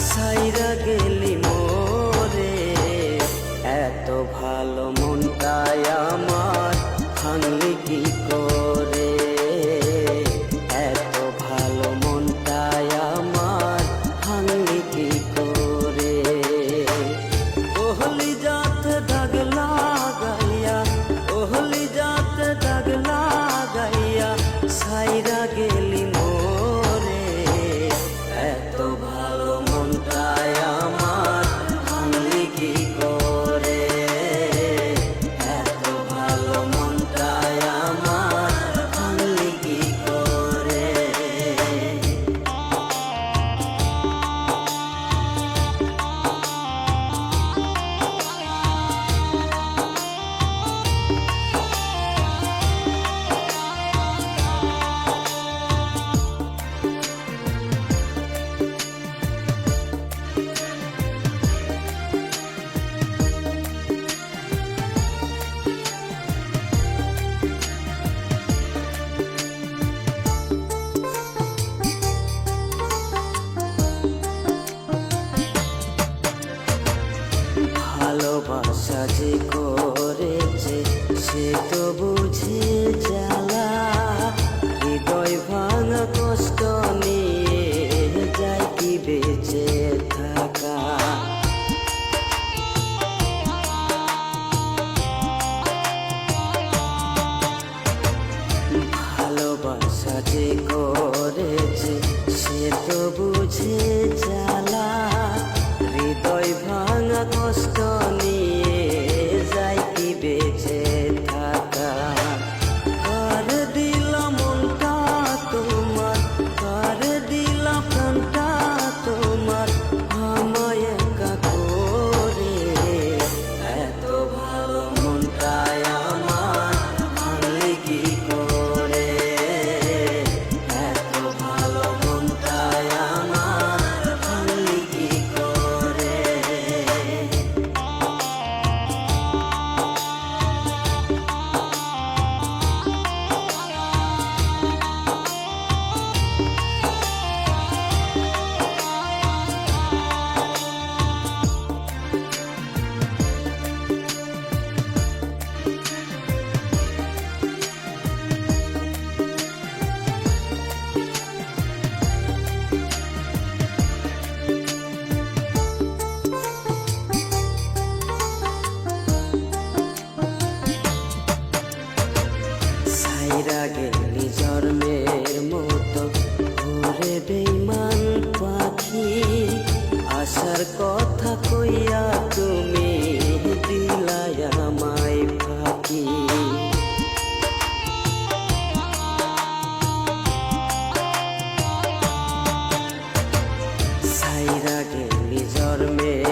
সাইরা গেলি মোরে, এত ভালো মনটাই আমার ভাঙলি কি করে। এত ভালো মনটাই আমার ভাঙলি কি করে। ওহলি যাত দাগ লাগাইয়া, ওহলি যাত দাগ লাগাইয়া সাইরা গেলি মোরে, এত ভালো মনটাই আমার ভাঙলি কি করে। এত ভালো মনটাই আমার ভাঙলি কি করে। ভালোবাসা যে করেছে সে তো বুঝে জ্বালা, হৃদয় ভাঙা কষ্ট নিয়ে যায় কি বেঁচে থাকা। ভালোবাসা যে করেছে সে তো বুঝে জ্বালা, হৃদয় ভাঙা কষ্ট নিয়ে যাই কি বেঁচে থাকা। কার দিলাম মনটা তোমার, কার দিলাম প্রাণটা তোমার, আমায় একা করে। এত ভালো মনটাই আমার ভাঙলি কি করে। এত ভালো মনটাই আমার ভাঙলি কি করে। সাইরা গেলি জন্মের মতো ঘুরে বেইমান পাখি, আসার কথা কইয়া তুমি দিলাই আমায় ফাঁকি। সাইরা গেলি জন্মের